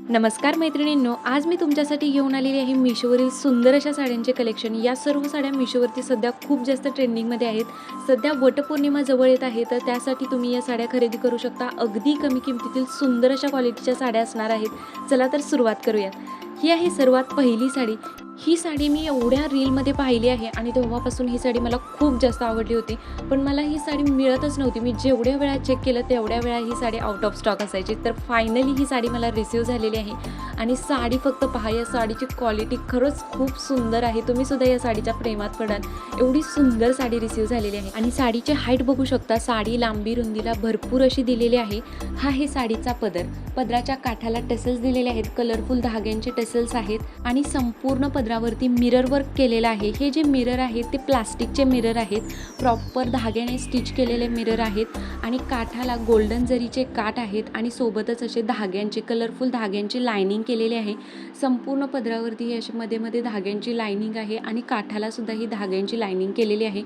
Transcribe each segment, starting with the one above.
नमस्कार मैत्रिणींनो, आज मी तुमच्यासाठी घेऊन आलेली आहे मिशोवरील सुंदर अशा साड्यांचे कलेक्शन। या सर्व साड्या मिशोवरती सध्या खूप जास्त ट्रेंडिंगमध्ये आहेत। सध्या वटपौर्णिमा जवळ येत आहे, तर त्यासाठी तुम्ही या साड्या खरेदी करू शकता। अगदी कमी किमतीतील सुंदर अशा क्वालिटीच्या साड्या असणार आहेत। चला तर सुरुवात करूयात। ही आहे सर्वात पहिली साडी। ही साडी मी एवढ्या रीलमध्ये पाहिली आहे आणि तेव्हापासून ही साडी मला खूप जास्त आवडली होती, पण मला ही साडी मिळतच नव्हती। मी जेवढ्या वेळा चेक केलं तेवढ्या वेळा ही साडी आउट ऑफ स्टॉक असायची। तर फायनली ही साडी मला रिसीव्ह झालेली आहे आणि साडी फक्त पहा, या साडीची क्वालिटी खरंच खूप सुंदर आहे। तुम्ही सुद्धा या साडीच्या प्रेमात पडाल, एवढी सुंदर साडी रिसीव्ह झालेली आहे। आणि साडीचे हाईट बघू शकता, साडी लांबी रुंदीला भरपूर अशी दिलेली आहे। हा आहे साडीचा पदर। पदराच्या काठाला टसेल्स दिलेले आहेत, कलरफुल धाग्यांचे टसेल्स आहेत आणि संपूर्ण पदरावरती मिरर वर्क केलेला आहे। हे जे मिरर आहेत ते प्लास्टिकचे मिरर आहेत, प्रॉपर धाग्याने स्टिच केलेले मिरर आहेत आणि काठाला गोल्डन जरीचे काठ आहेत आणि सोबतच असे धाग्यांचे कलरफुल धाग्यांची लायनिंग केलेली आहे। संपूर्ण पदरावरती ही अशी मध्ये मध्ये धाग्यांची लायनिंग आहे आणि काठाला सुद्धा ही धाग्यांची लायनिंग केलेली आहे।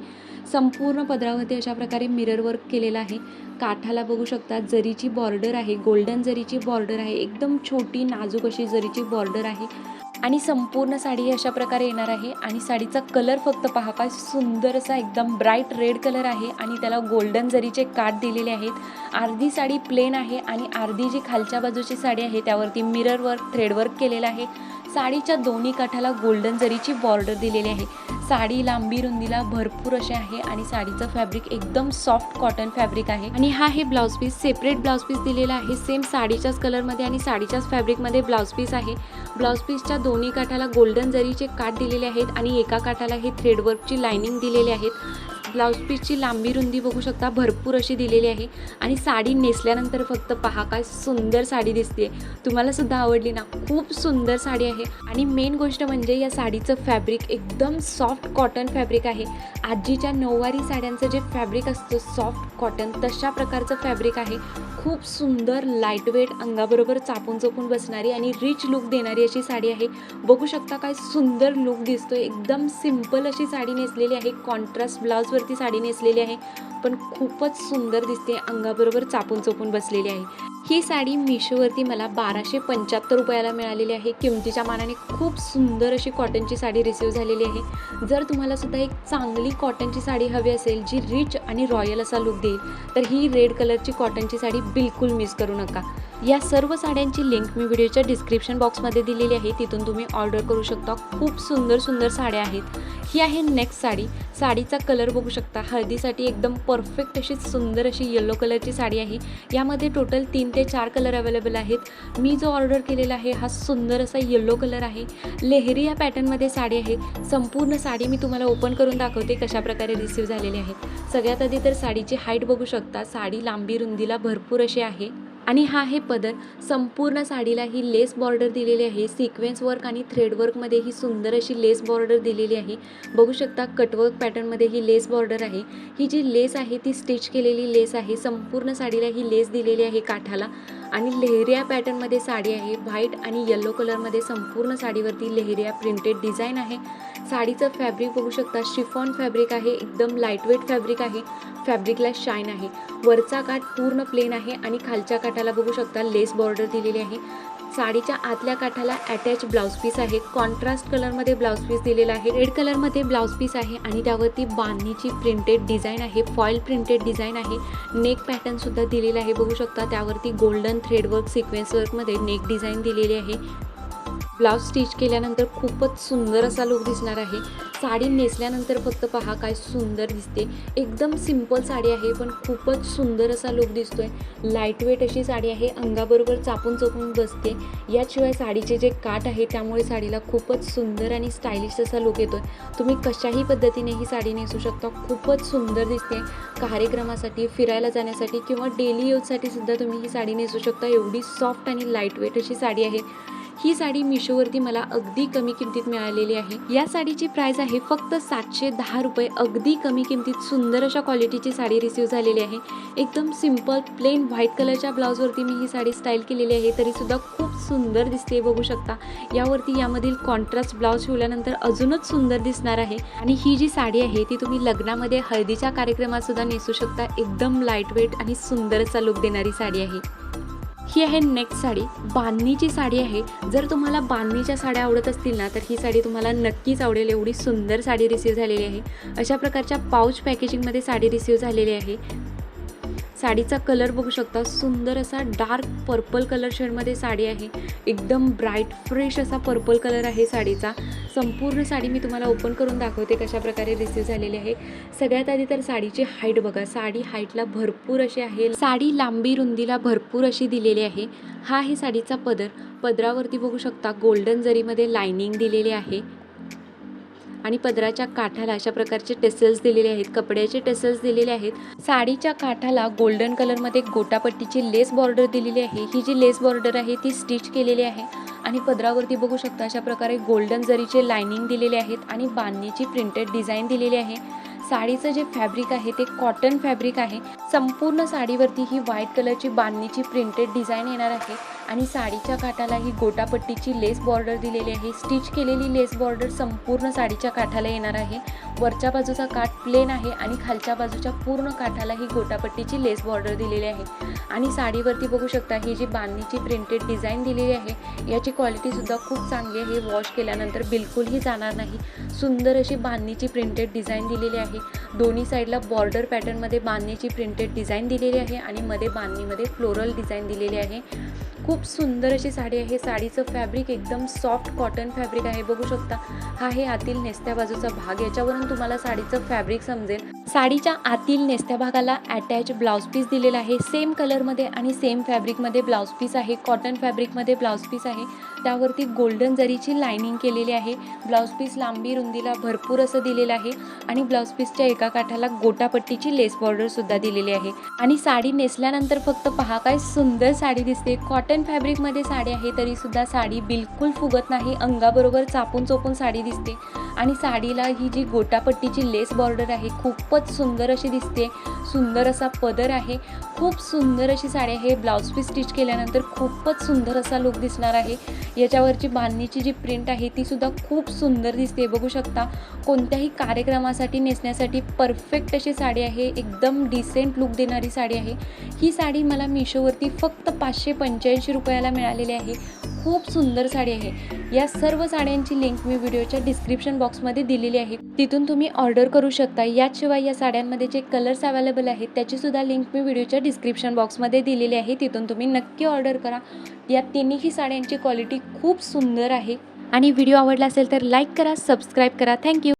संपूर्ण पदरावरती अशा प्रकारे मिरर वर्क केलेला आहे। काठाला बघू शकता जरीची बॉर्डर आहे, गोल्डन जरीची बॉर्डर आहे, एकदम छोटी नाजूक अशी जरीची बॉर्डर आहे आणि संपूर्ण साडी अशा प्रकारे येणार आहे। आणि साडीचा कलर फक्त पहा, काय सुंदर असा एकदम ब्राईट रेड कलर आहे आणि त्याला गोल्डन जरीचे काठ दिलेले आहेत। अर्धी साडी प्लेन आहे आणि अर्धी जी खालच्या बाजूची साडी आहे त्यावरती मिरर वर्क थ्रेड वर्क केलेला आहे। साडीच्या दोन्ही काठाला गोल्डन जरीची बॉर्डर दिलेली आहे। साडी लांबी रुंदीला भरपूर असे आहे आणि साडीचं फॅब्रिक एकदम सॉफ्ट कॉटन फॅब्रिक आहे। आणि हा आहे blouse piece, separate blouse piece दिलेला आहे, सेम साडीच्याच कलरमध्ये आणि साडीच्याच फॅब्रिकमध्ये ब्लाउज पीस आहे। ब्लाउज पीसच्या दोन्ही काठाला गोल्डन जरीचे काठ दिलेले आहेत आणि एका काठाला हे थ्रेड वर्कची लायनिंग दिलेली आहेत। ब्लाउज पीसची लांबी रुंदी बघू शकता भरपूर अशी दिलेली आहे आणि साडी नेसल्यानंतर फक्त पहा, काय सुंदर साडी दिसते। तुम्हाला सुद्धा आवडली ना? खूप सुंदर साडी आहे आणि मेन गोष्ट म्हणजे या साडीचं फॅब्रिक एकदम सॉफ्ट कॉटन फॅब्रिक आहे। आजीच्या नऊवारी साड्यांचं जे फॅब्रिक असतं सॉफ्ट कॉटन, तशा प्रकारचं फॅब्रिक आहे। खूप सुंदर लाईटवेट, अंगाबरोबर चापून चोपून बसणारी आणि रिच लुक देणारी अशी साडी आहे। बघू शकता काय सुंदर लुक दिसतोय। एकदम सिंपल अशी साडी नेसलेली आहे, कॉन्ट्रास्ट ब्लाउजवरती साडी नेसलेली आहे, पण खूपच सुंदर दिसते, अंगाबरोबर चापून चोपून बसलेली आहे। ही साडी मिशोवरती मला 1275 रुपयाला मिळालेली आहे। किमतीच्या मानाने खूप सुंदर अशी कॉटनची साडी रिसीव्ह झालेली आहे। जर तुम्हाला सुद्धा एक चांगली कॉटनची साडी हवी असेल जी रिच आणि रॉयल असा लुक देईल, तर ही रेड कलरची कॉटनची साडी बिलकुल मिस करू नका। या सर्व साड्यांची लिंक मी व्हिडिओच्या डिस्क्रिप्शन बॉक्समध्ये दिलेली आहे, तिथून तुम्ही ऑर्डर करू शकता। खूप सुंदर सुंदर साड्या आहेत। ही आहे नेक्स्ट साडी। साडीचा कलर बघू शकता, हळदीसाठी एकदम परफेक्ट अशी सुंदर अशी येलो कलरची साडी आहे। यामध्ये टोटल 3 ते 4 कलर अवेलेबल आहेत। मी जो ऑर्डर केलेला आहे हा सुंदर असा येलो कलर आहे। लेहरी या पॅटर्नमध्ये साडी आहे। संपूर्ण साडी मी तुम्हाला ओपन करून दाखवते कशा प्रकारे रिसीव्ह झालेली आहे। सगळ्यात आधी तर साडीची हाईट बघू शकता, साडी लांबी रुंदीला भरपूर अशी आहे आणि हा आहे पदर। संपूर्ण साडीला ही लेस बॉर्डर दिलेली आहे। सिक्वेन्स वर्क आणि थ्रेड वर्कमध्ये ही सुंदर अशी लेस बॉर्डर दिलेली आहे। बघू शकता कटवर्क पॅटर्नमध्ये ही लेस बॉर्डर आहे। ही जी लेस आहे ती स्टिच केलेली लेस आहे। संपूर्ण साडीला ही लेस दिलेली आहे काठाला आणि लेहरिया पॅटर्नमध्ये साडी आहे। व्हाईट आणि येलो कलरमध्ये संपूर्ण साडीवरती लेहरिया प्रिंटेड डिझाईन आहे। साडीचं फॅब्रिक बघू शकता, शिफॉन फॅब्रिक आहे, एकदम लाईटवेट फॅब्रिक आहे। फॅब्रिकला शाईन आहे। वरचा काठ पूर्ण प्लेन आहे आणि खालच्या काठाला बघू शकता लेस बॉर्डर दिलेली आहे। साडीच्या आतल्या काठाला अटॅच ब्लाउज पीस आहे। कॉन्ट्रास्ट कलरमध्ये ब्लाउज पीस दिलेला आहे। रेड कलरमध्ये ब्लाउज पीस आहे आणि त्यावरती बांधणीची प्रिंटेड डिझाईन आहे, फॉईल प्रिंटेड डिझाईन आहे। नेक पॅटर्न सुद्धा दिलेला आहे, बघू शकता त्यावरती गोल्डन थ्रेड वर्क सिक्वेन्स वर्कमध्ये नेक डिझाईन दिलेली आहे। ब्लाउज स्टिच केल्यानंतर खूपच सुंदर असा लुक दिसणार आहे। साडी नेसल्यानंतर फक्त पहा, काय सुंदर दिसते। एकदम सिंपल साडी आहे पण खूपच सुंदर असा लुक दिसतोय। लाईटवेट अशी साडी आहे, अंगाबरोबर चापून चोपून बसते। याशिवाय साडीचे जे काठ आहे त्यामुळे साडीला खूपच सुंदर आणि स्टायलिश असा लुक येतोय। तुम्ही कशाही पद्धतीने ही साडी नेसू शकता, खूपच सुंदर दिसते। कार्यक्रमासाठी, फिरायला जाण्यासाठी किंवा डेली यूजसाठी सुद्धा तुम्ही ही साडी नेसू शकता। एवढी सॉफ्ट आणि लाईटवेट अशी साडी आहे। ही साडी मिशोवरती मला अगदी कमी किमतीत मिळालेली आहे। या साडीची प्राइस आहे फक्त 710 रुपये। अगदी कमी किमतीत सुंदर अशा क्वालिटीची साडी रिसीव्ह झालेली आहे। एकदम सिंपल प्लेन व्हाईट कलरच्या ब्लाउजवरती मी ही साडी स्टाईल केलेली आहे, तरीसुद्धा खूप सुंदर दिसते। बघू शकता यावरती यामधील कॉन्ट्रास्ट ब्लाउज शिवल्यानंतर अजूनच सुंदर दिसणार आहे। आणि ही जी साडी आहे ती तुम्ही लग्नामध्ये, हळदीच्या कार्यक्रमात सुद्धा नेसू शकता। एकदम लाईटवेट आणि सुंदर असा लुक देणारी साडी आहे। ही आहे नेक्स्ट साडी, बांधणीची साडी आहे. जर तुम्हाला बांधणीच्या साड्या आवडत असतील ना तर ही साडी तुम्हाला नक्कीच आवडेल. एवढी सुंदर साडी रिसीव झालेली आहे. अशा प्रकारच्या पाऊच पॅकेजिंगमध्ये साडी रिसीव झालेली आहे. साडीचा कलर बघू शकता, सुंदर असा डार्क पर्पल कलर शेडमध्ये साडी आहे. एकदम ब्राईट फ्रेश असा पर्पल कलर आहे साडीचा. संपूर्ण साडी मी तुम्हाला ओपन करून दाखवते कशा प्रकारे रिसीव झालेली आहे. सगळ्यात आधी तर साडीची हाईट बघा, साडी हाईटला भरपूर अशी आहे. साडी लांबी रुंदीला भरपूर अशी दिलेली आहे. हा आहे साडीचा पदर. पदरावरती बघू शकता गोल्डन जरीमध्ये लायनिंग दिलेली आहे आणि पदराच्या काठाला अशा प्रकारचे टेसल्स दिलेले आहेत, कपड्याचे टेसल्स दिलेले आहेत. साडीच्या काठाला गोल्डन कलरमध्ये गोटापट्टीची लेस बॉर्डर दिलेली आहे. ही जी लेस बॉर्डर आहे ती स्टिच केलेली आहे आणि पदरावरती बघू शकता अशा प्रकारे गोल्डन जरीचे लायनिंग दिलेले आहेत आणि बांधणीची प्रिंटेड डिझाईन दिलेली आहे. साडीचं जे फॅब्रिक आहे ते कॉटन फॅब्रिक आहे. संपूर्ण साडीवरती ही व्हाईट कलरची बांधणीची प्रिंटेड डिझाईन येणार आहे आणि साडीच्या काठाला ही गोटापट्टीची लेस बॉर्डर दिलेली आहे. स्टिच केलेली लेस बॉर्डर संपूर्ण साडीच्या काठाला येणार आहे. वरच्या बाजूचा काठ प्लेन आहे आणि खालच्या बाजूच्या पूर्ण काठाला ही गोटापट्टीची लेस बॉर्डर दिलेली आहे. आणि साडीवरती बघू शकता ही जी बांधणीची प्रिंटेड डिझाईन दिलेली आहे याची क्वालिटीसुद्धा खूप चांगली आहे. वॉश केल्यानंतर बिलकुलही जाणार नाही. सुंदर अशी बांधणीची प्रिंटेड डिझाईन दिलेली आहे. दोन्ही साईडला बॉर्डर पॅटर्नमध्ये बांधणीची प्रिंटेड डिझाईन दिलेली आहे आणि मध्ये बांधणीमध्ये फ्लोरल डिझाईन दिलेली आहे. खूप सुंदर अशी साडी आहे. साडीचं फॅब्रिक एकदम सॉफ्ट कॉटन फॅब्रिक आहे. बघू शकता हा आहे आतील नेसत्या बाजूचा भाग. याच्यावरून तुम्हाला साडीचं फॅब्रिक समजेल. साडीच्या आतील नेसत्या भागाला अटॅच ब्लाउज पीस दिलेला आहे. सेम कलरमध्ये आणि सेम फॅब्रिकमध्ये ब्लाउज पीस आहे. कॉटन फॅब्रिकमध्ये ब्लाउज पीस आहे. त्यावरती गोल्डन जरीची लायनिंग केलेली आहे. ब्लाउज पीस लांबी रुंदीला भरपूर असं दिलेलं आहे आणि ब्लाउज पीसच्या एका काठाला गोटापट्टीची लेस बॉर्डर सुद्धा दिलेली आहे. आणि साडी नेसल्यानंतर फक्त पहा काय सुंदर साडी दिसते. कॉटन फॅब्रिकमध्ये साडी आहे तरी सुद्धा साडी बिलकुल फुगत नाही. अंगाबरोबर चापून चोपून साडी दिसते आणि साडीला ही जी गोटापट्टीची लेस बॉर्डर आहे खूपच सुंदर अशी दिसते. सुंदर असा पदर आहे. खूप सुंदर अशी साडी आहे. ब्लाउज पीस स्टिच केल्यानंतर खूपच सुंदर असा लुक दिसणार आहे. याच्यावरची बांधणीची जी प्रिंट आहे ती सुद्धा खूप सुंदर दिसते. बघू शकता कोणत्याही कार्यक्रमासाठी नेसण्यासाठी परफेक्ट अशी साडी आहे. एकदम डिसेंट लुक देणारी साडी आहे. ही साडी मला मिशोवरती फक्त 585 रुपयाला मिळालेली आहे. खूप सुंदर साडी आहे. या सर्व साड्यांची लिंक मी व्हिडिओच्या डिस्क्रिप्शन बॉक्समध्ये दिलेली आहे. तिथून तुम्ही ऑर्डर करू शकता. याशिवाय या साड्यांमध्ये जे कलर्स अवेलेबल आहेत त्याची सुद्धा लिंक मी व्हिडिओच्या डिस्क्रिप्शन बॉक्समध्ये दिलेली आहे. तिथून तुम्ही नक्की ऑर्डर करा. या तिन्ही साड्यांची क्वालिटी खूप सुंदर आहे आणि व्हिडिओ आवडला असेल तर लाईक करा, सबस्क्राईब करा. थँक्यू.